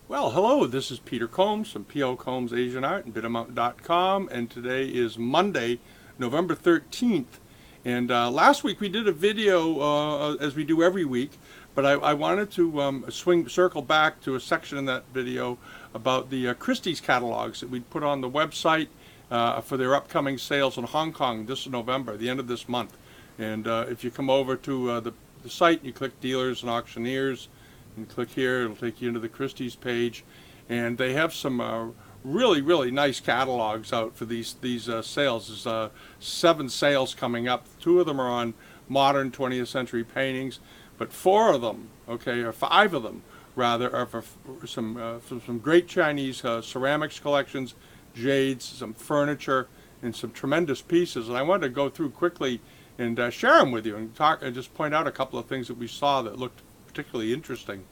Well, hello, this is Peter Combs from P.O. Combs Asian Art and Bidamount.com, and today is Monday, November 13th. And last week we did a video, as we do every week, but I wanted to circle back to a section in that video about the Christie's catalogs that we put on the website for their upcoming sales in Hong Kong this November, the end of this month. And if you come over to the site, you click Dealers and Auctioneers, and click here, it'll take you into the Christie's page, and they have some really nice catalogs out for these sales. There's 7 sales coming up. 2 of them are on modern 20th century paintings, but 4 of them, okay, or 5 of them rather, are for some great Chinese ceramics collections, jades, some furniture, and some tremendous pieces. And I wanted to go through quickly and share them with you and talk and just point out a couple of things that we saw that looked particularly interesting.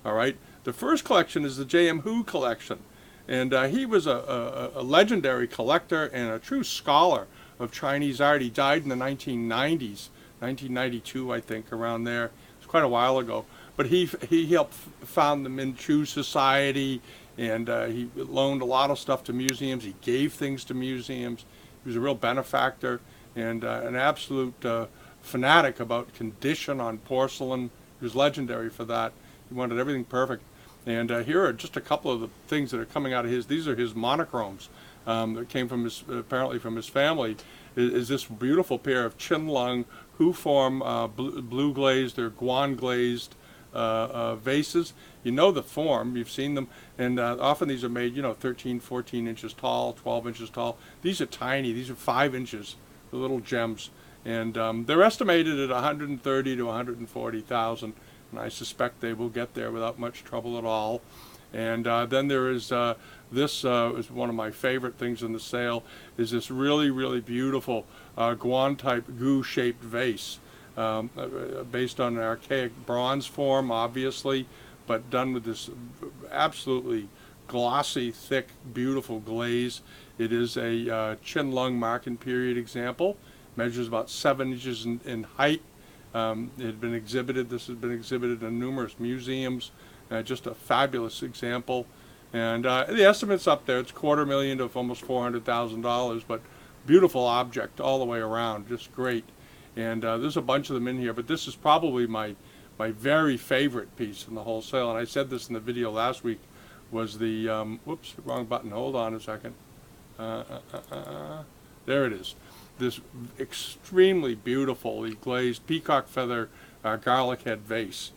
All right, the first collection is the J.M. Hu collection, and he was a legendary collector and a true scholar of Chinese art. He died in the 1990s, 1992, I think, around there. It's quite a while ago, but he helped found the Manchu Society, and he loaned a lot of stuff to museums. He gave things to museums. He was a real benefactor and an absolute fanatic about condition on porcelain. He was legendary for that. He wanted everything perfect. And here are just a couple of the things that are coming out of his. These are his monochromes that came from his, apparently from his family. Is this beautiful pair of Qinlong Hu form blue glazed or guan glazed vases. You know the form, you've seen them, and often these are made, 13, 14 inches tall, 12 inches tall. These are tiny. These are 5 inches, the little gems. And they're estimated at 130 to 140,000, and I suspect they will get there without much trouble at all. And then there is this is one of my favorite things in the sale, is this really beautiful guan type gu-shaped vase, based on an archaic bronze form, obviously, but done with this absolutely glossy, thick, beautiful glaze. It is a Qinlong Marken period example. Measures about 7 inches in height. It had been exhibited. This has been exhibited in numerous museums. Just a fabulous example. And the estimate's up there. It's $250,000 to almost $400,000, but beautiful object all the way around. Just great. And there's a bunch of them in here, but this is probably my very favorite piece in the whole sale. And I said this in the video last week, was the, whoops, wrong button. Hold on a second. There it is. This extremely beautifully glazed peacock feather garlic head vase.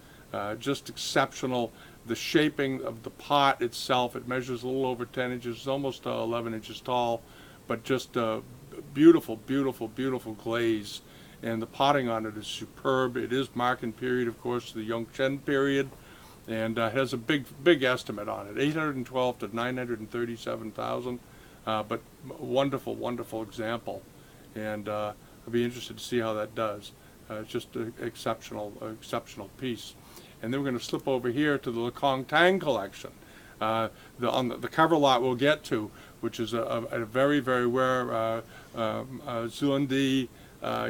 Just exceptional. The shaping of the pot itself, it measures a little over 10 inches, it's almost 11 inches tall, but just beautiful glaze. And the potting on it is superb. It is Marken period, of course, the Yongchen period, and has a big estimate on it, 812 to 937,000. But wonderful example. And I'll be interested to see how that does. It's just an exceptional piece. And then we're going to slip over here to the Cong Tang collection. On the cover lot we'll get to, which is a very rare Zuandi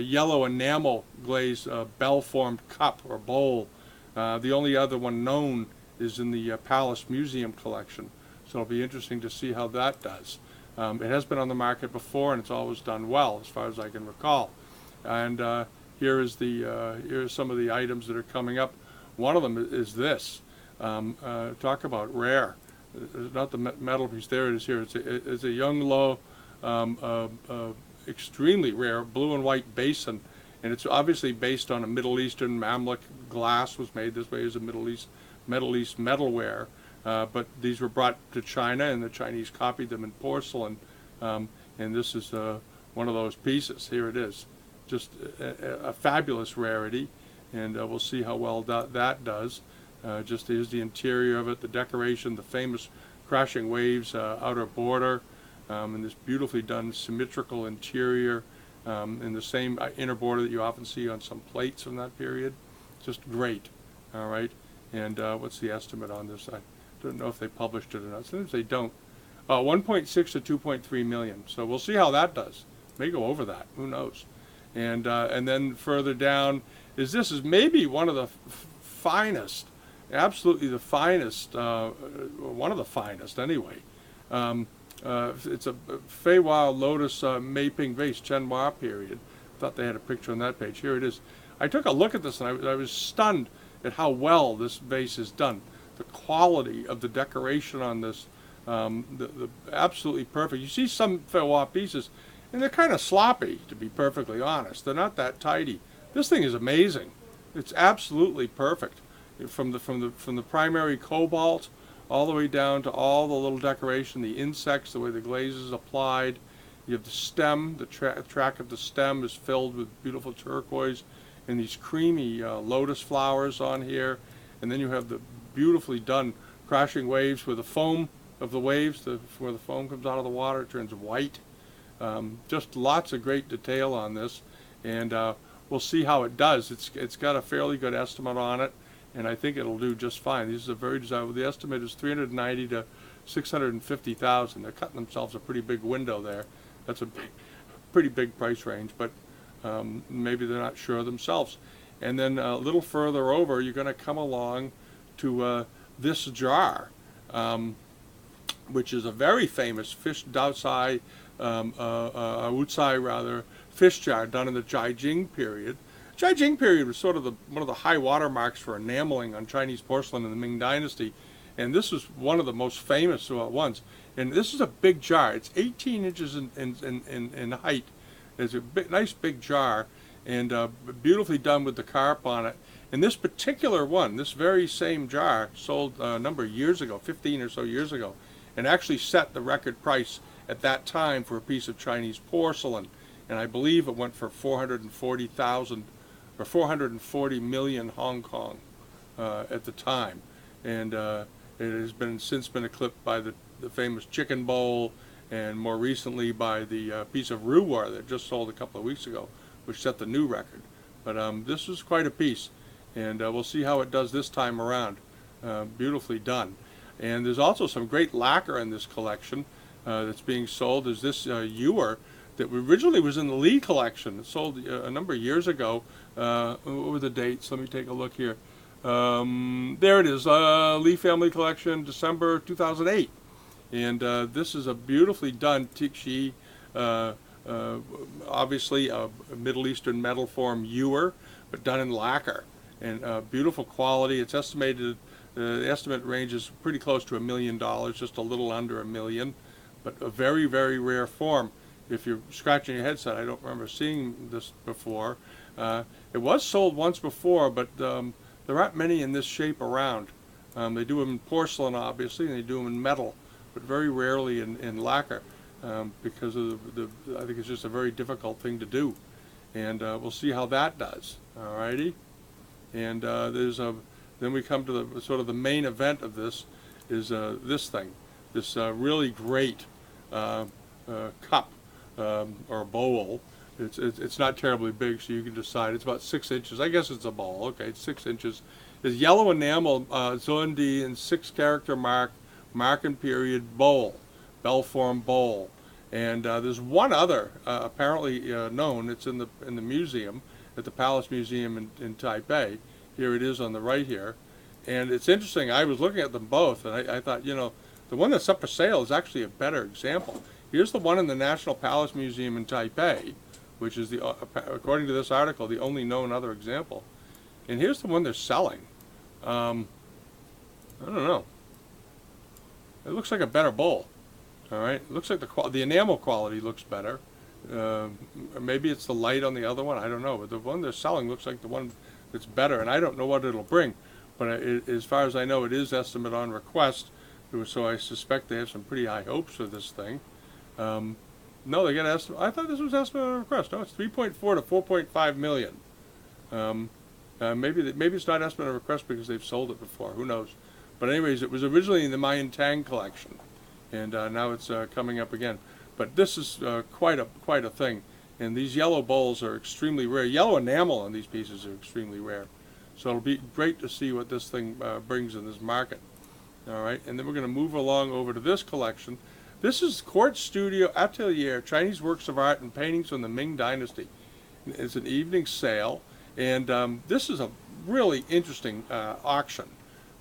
yellow enamel glazed bell-formed cup or bowl. The only other one known is in the Palace Museum collection. So it'll be interesting to see how that does. It has been on the market before, and it's always done well, as far as I can recall. And here's some of the items that are coming up. One of them is this. Talk about rare. It's not the metal piece. There it is here. It's a Yongluo, extremely rare blue and white basin, and it's obviously based on a Middle Eastern Mamluk glass. Was made this way as a Middle East metalware. But these were brought to China, and the Chinese copied them in porcelain. And this is one of those pieces. Here it is. Just a fabulous rarity, and we'll see how well that does. Just here's the interior of it, the decoration, the famous crashing waves outer border, and this beautifully done symmetrical interior, in the same inner border that you often see on some plates from that period. Just great. All right. And what's the estimate on this? I don't know if they published it or not. Sometimes they don't. 1.6 to 2.3 million. So we'll see how that does. May go over that. Who knows? And then further down is maybe one of the finest absolutely the finest, one of the finest anyway. It's a Fei Hua Lotus Maping vase, Chen Hua period. Thought they had a picture on that page. Here it is. I took a look at this and I was stunned at how well this vase is done. The quality of the decoration on this, the absolutely perfect. You see some Fei Hua pieces, and they're kind of sloppy, to be perfectly honest. They're not that tidy. This thing is amazing. It's absolutely perfect, from the primary cobalt all the way down to all the little decoration, the insects, the way the glaze is applied. You have the stem. The track of the stem is filled with beautiful turquoise and these creamy lotus flowers on here. And then you have the beautifully done crashing waves where the foam of the waves, where the foam comes out of the water, it turns white. Just lots of great detail on this, and we'll see how it does. It's got a fairly good estimate on it, and I think it'll do just fine. These are very desirable. The estimate is $390,000 to $650,000. They're cutting themselves a pretty big window there. That's a pretty big price range, but maybe they're not sure themselves. And then a little further over, you're going to come along to this jar, which is a very famous fish daocai, wucai rather, fish jar done in the Jiajing period. Jiajing period was sort of one of the high water marks for enameling on Chinese porcelain in the Ming Dynasty, and this is one of the most famous ones. And this is a big jar. It's 18 inches in height. It's a nice big jar, and beautifully done with the carp on it. And this particular one, this very same jar, sold a number of years ago, 15 or so years ago, and actually set the record price at that time for a piece of Chinese porcelain. And I believe it went for 440,000 or 440 million Hong Kong at the time. And it has since been eclipsed by the famous chicken bowl, and more recently by the piece of Ruwar that just sold a couple of weeks ago, which set the new record. But this is quite a piece, and we'll see how it does this time around. Beautifully done. And there's also some great lacquer in this collection that's being sold. There's this ewer that originally was in the Lee collection. It sold a number of years ago. What were the dates? Let me take a look here. There it is, Lee Family Collection, December 2008. And this is a beautifully done tikshi, obviously a Middle Eastern metal form ewer, but done in lacquer. And beautiful quality. It's estimated, the estimate range is pretty close to $1 million, just a little under $1 million, but a very, very rare form. If you're scratching your head, said, I don't remember seeing this before. It was sold once before, but there aren't many in this shape around. They do them in porcelain, obviously, and they do them in metal, but very rarely in lacquer, because of I think it's just a very difficult thing to do. And we'll see how that does. Alrighty. And then we come to the sort of the main event of this is this thing, this really great cup or bowl. It's not terribly big, so you can decide. It's about 6 inches. I guess it's a bowl. Okay, it's 6 inches. It's yellow enamel, Zundi and 6-character mark and period bowl, bell form bowl. And there's one other apparently known. It's in the museum at the Palace Museum in Taipei. Here it is on the right here. And it's interesting. I was looking at them both, and I thought, you know, the one that's up for sale is actually a better example. Here's the one in the National Palace Museum in Taipei, which is, according to this article, the only known other example. And here's the one they're selling. I don't know. It looks like a better bowl. All right. It looks like the enamel quality looks better. Maybe it's the light on the other one. I don't know. But the one they're selling looks like the one that's better, and I don't know what it'll bring. But as far as I know, it is estimate on request. So I suspect they have some pretty high hopes for this thing. No, they get estimate. I thought this was estimate on request. No, it's 3.4 to 4.5 million. Maybe it's not estimate on request because they've sold it before. Who knows? But anyways, it was originally in the Mayan Tang collection, and now it's coming up again. But this is quite a thing. And these yellow bowls are extremely rare. Yellow enamel on these pieces are extremely rare. So it'll be great to see what this thing brings in this market. All right, and then we're going to move along over to this collection. This is Court Studio Atelier, Chinese works of art and paintings from the Ming Dynasty. It's an evening sale, and this is a really interesting auction.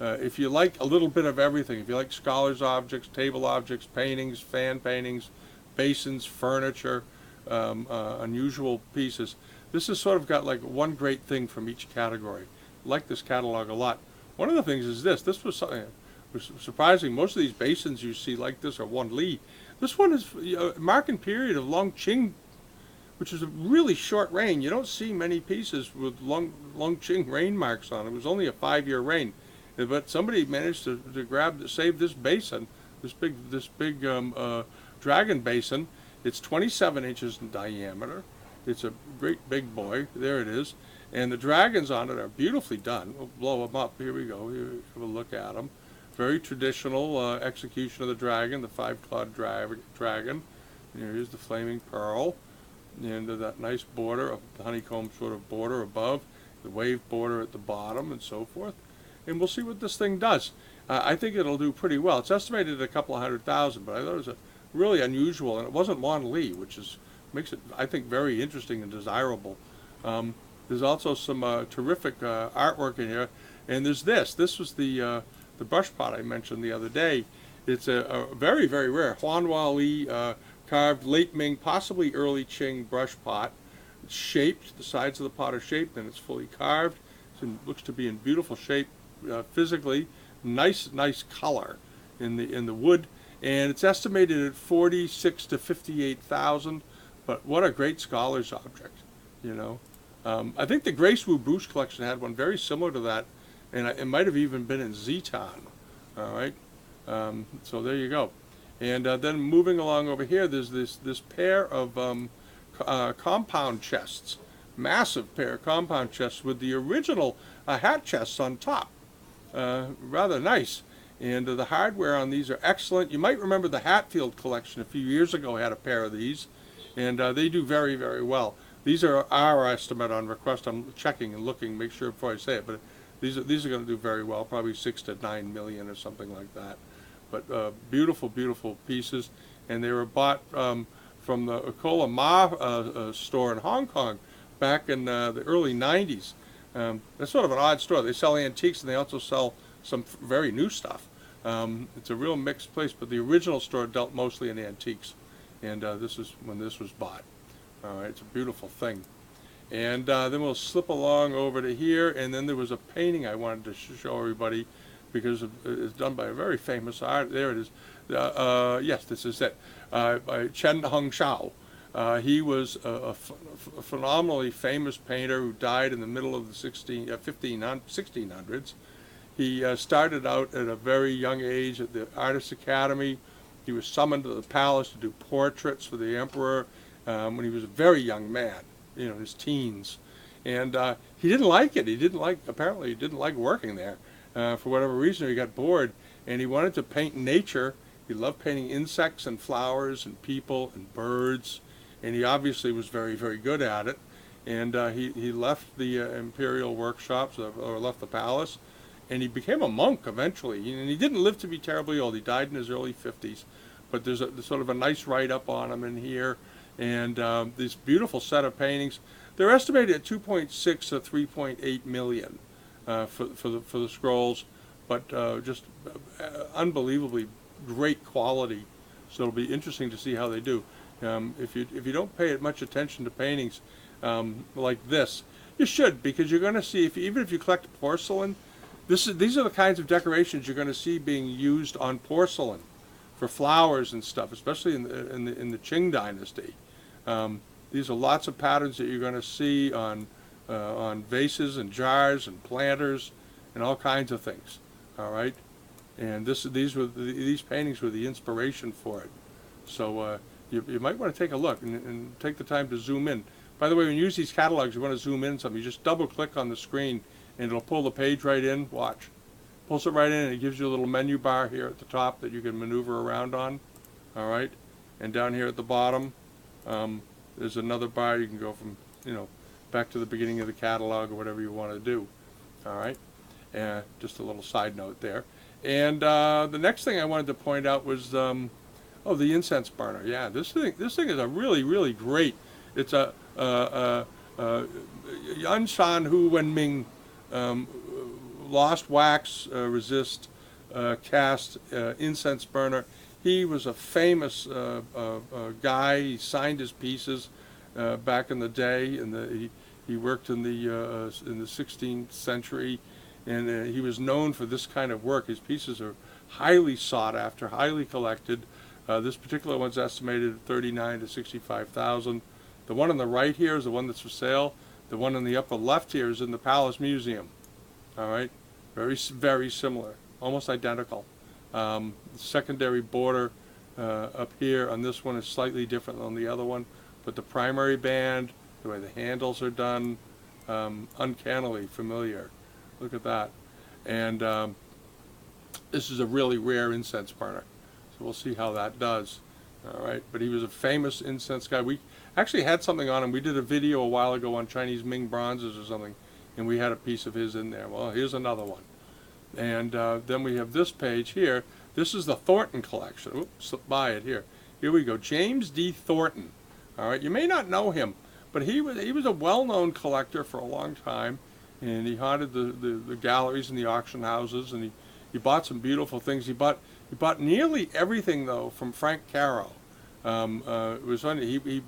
If you like a little bit of everything, if you like scholars objects, table objects, paintings, fan paintings, basins, furniture, unusual pieces, this has sort of got like one great thing from each category. I like this catalog a lot. One of the things is this. This was something that was surprising. Most of these basins you see like this are 1 li. This one is a marking period of Long Qing, which is a really short reign. You don't see many pieces with Long Qing reign marks on it. It was only a 5-year reign, but somebody managed to save this basin, this big dragon basin. It's 27 inches in diameter. It's a great big boy. There it is. And the dragons on it are beautifully done. We'll blow them up. Here we go. Here, have a look at them. Very traditional execution of the dragon, the 5-clawed dragon. And here's the flaming pearl. And that nice border, the honeycomb sort of border above, the wave border at the bottom, and so forth. And we'll see what this thing does. I think it'll do pretty well. It's estimated at a couple of 100,000, but I thought it was really unusual, and it wasn't 1 li, which makes it, I think, very interesting and desirable. There's also some terrific artwork in here, and there's this. This was the brush pot I mentioned the other day. It's a very, very rare Huanhua Li carved late Ming, possibly early Qing brush pot. It's shaped. The sides of the pot are shaped, and it's fully carved. It looks to be in beautiful shape physically. Nice color in the wood, and it's estimated at 46 to 58,000. But what a great scholar's object, you know. I think the Grace Wu Bruce collection had one very similar to that, and it might have even been in Zeton. All right, so there you go. And then moving along over here, there's this pair of compound chests, massive pair of compound chests with the original hat chests on top. Rather nice. And the hardware on these are excellent. You might remember the Hatfield collection a few years ago had a pair of these, and they do very, very well. These are our estimate on request. I'm checking and looking, make sure before I say it, but these are going to do very well, probably 6 to 9 million or something like that. But beautiful, beautiful pieces, and they were bought from the Kola Ma store in Hong Kong back in the early 90s. That's sort of an odd store. They sell antiques, and they also sell some very new stuff. It's a real mixed place, but the original store dealt mostly in antiques, and this is when this was bought. All right, it's a beautiful thing. And then we'll slip along over to here, and then there was a painting I wanted to show everybody because it's done by a very famous artist. There it is. Yes, this is it. By Chen Hongshao. He was a phenomenally famous painter who died in the middle of the 1600s. He started out at a very young age at the Artists Academy. He was summoned to the palace to do portraits for the emperor when he was a very young man, you know, his teens. And he didn't like it. Apparently he didn't like working there. For whatever reason, he got bored, and he wanted to paint nature. He loved painting insects and flowers and people and birds, and he obviously was very, very good at it. And he left the imperial workshops, or left the palace, and he became a monk eventually. And he didn't live to be terribly old. He died in his early 50s. But there's sort of a nice write-up on him in here, and this beautiful set of paintings. They're estimated at 2.6 to 3.8 million for the scrolls, but just unbelievably great quality. So it'll be interesting to see how they do. If you don't pay much attention to paintings like this, you should, because you're going to see, even if you collect porcelain, these are the kinds of decorations you're going to see being used on porcelain for flowers and stuff, especially in the Qing Dynasty. These are lots of patterns that you're going to see on vases and jars and planters and all kinds of things. All right, and these paintings were the inspiration for it. So you might want to take a look and take the time to zoom in. By the way, when you use these catalogs, you want to zoom in something. You just double click on the screen, and it'll pull the page right in. Watch. Pulls it right in, and it gives you a little menu bar here at the top that you can maneuver around on. All right, and down here at the bottom, there's another bar. You can go from, back to the beginning of the catalog or whatever you want to do. All right, and just a little side note there. And the next thing I wanted to point out was the incense burner. Yeah, this thing is a really, really great. It's a Yan Shan Hu Wen Ming lost wax resist cast incense burner. He was a famous guy. He signed his pieces back in the day, and he worked in the 16th century, and he was known for this kind of work. His pieces are highly sought after, highly collected. This particular one's estimated at $39,000 to $65,000. The one on the right here is the one that's for sale. The one on the upper left here is in the Palace Museum. All right, very, very similar, almost identical. Secondary border up here on this one is slightly different than the other one, but the primary band, the way the handles are done, uncannily familiar. Look at that. And this is a really rare incense burner, so we'll see how that does. All right, but he was a famous incense guy. We actually had something on him. We did a video a while ago on Chinese Ming bronzes or something, and we had a piece of his in there. Well, here's another one. And then we have this page here. This is the Thornton Collection. Oops, slipped by it here. Here we go. James D. Thornton. All right, you may not know him, but he was a well-known collector for a long time, and he haunted the galleries and the auction houses, and he bought some beautiful things. He bought nearly everything though from Frank Caro. It was funny.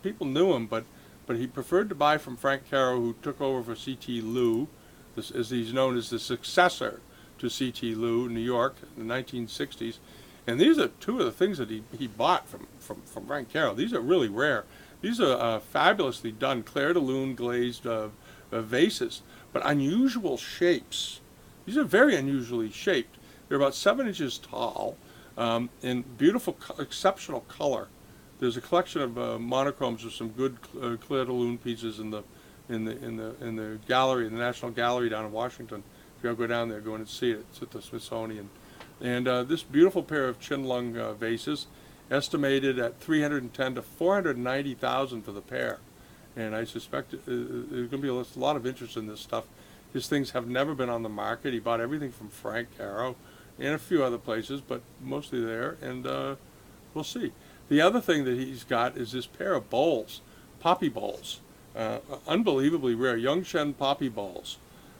People knew him, but he preferred to buy from Frank Caro, who took over for C.T. Lew, as he's known as the successor to C.T. Lew in New York in the 1960s. And these are two of the things that he bought from Frank Caro. These are really rare. These are fabulously done clair de lune glazed vases, but unusual shapes. These are very unusually shaped. They're about 7 inches tall, and beautiful, exceptional color. There's a collection of monochromes of some good clair de lune pieces in the gallery, in the National Gallery down in Washington. If you go down there, go in and see it. It's at the Smithsonian. And this beautiful pair of Qinlong vases, estimated at $310,000 to $490,000 for the pair. And I suspect there's going to be a lot of interest in this stuff. His things have never been on the market. He bought everything from Frank Caro and a few other places, but mostly there. And we'll see. The other thing that he's got is this pair of bowls, poppy bowls. Unbelievably rare, Yongshen poppy bowls.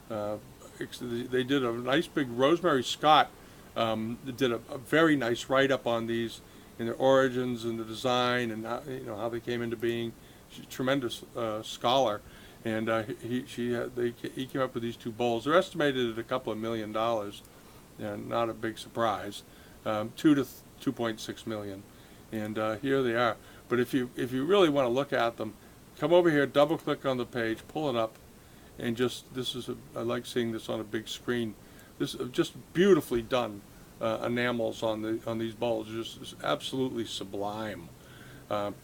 They did a nice big, Rosemary Scott did a very nice write-up on these, in their origins and the design and how they came into being. She's a tremendous scholar, and he came up with these two bowls. They're estimated at a couple of $1 million, and not a big surprise, $2 to $2.6 million, and here they are. But if you really want to look at them, come over here, double-click on the page, pull it up, and I like seeing this on a big screen. This is just beautifully done enamels on these bowls, just absolutely sublime.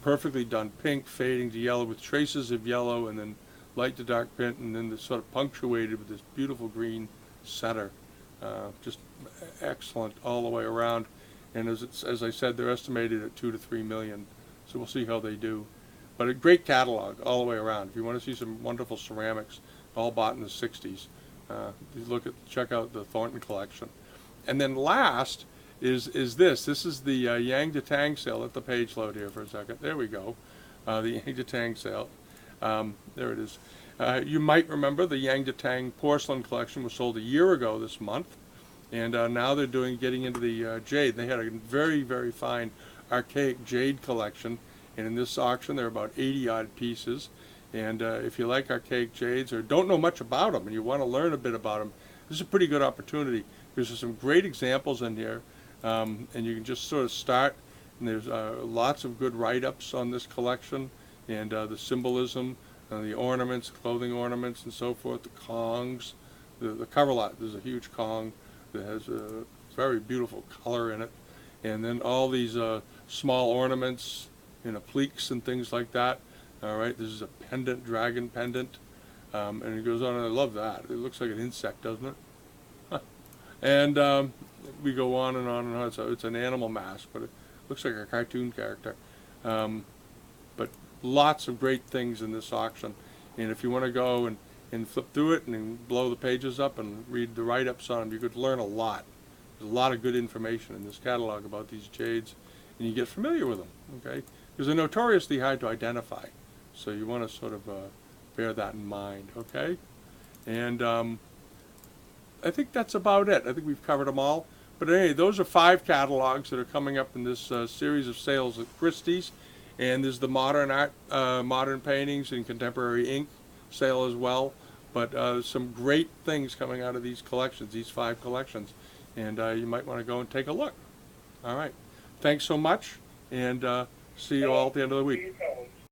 Perfectly done, pink fading to yellow with traces of yellow, and then light to dark pink, and then sort of punctuated with this beautiful green center. Just excellent all the way around. And as I said, they're estimated at $2 to $3 million. So we'll see how they do. But a great catalog all the way around. If you want to see some wonderful ceramics, all bought in the 60s, check out the Thornton Collection. And then last is this. This is the Yang to Tang sale. Let the page load here for a second. There we go. The Yang to Tang sale. There it is. You might remember the Yang to Tang porcelain collection was sold a year ago this month, and now they're getting into the jade. They had a very, very fine archaic jade collection, and in this auction there are about 80-odd pieces. And if you like archaic jades or don't know much about them and you want to learn a bit about them, this is a pretty good opportunity. There's some great examples in here, and you can just sort of start. And there's lots of good write-ups on this collection, and the symbolism, the ornaments, clothing ornaments, and so forth. The Kongs, the cover lot. There's a huge Cong that has a very beautiful color in it, and then all these small ornaments, appliques and things like that. All right, this is a pendant, dragon pendant, and it goes on. And I love that. It looks like an insect, doesn't it? And we go on and on and on. So it's an animal mask, but it looks like a cartoon character. But lots of great things in this auction. And if you want to go and flip through it and blow the pages up and read the write-ups on them, you could learn a lot. There's a lot of good information in this catalog about these jades, and you get familiar with them, okay? Because they're notoriously hard to identify. So you want to sort of bear that in mind, okay? And I think that's about it. I think we've covered them all. But anyway, those are 5 catalogs that are coming up in this series of sales at Christie's. And there's the modern art, modern paintings and contemporary ink sale as well. But some great things coming out of these collections, these 5 collections. And you might want to go and take a look. All right. Thanks so much, and see you all at the end of the week.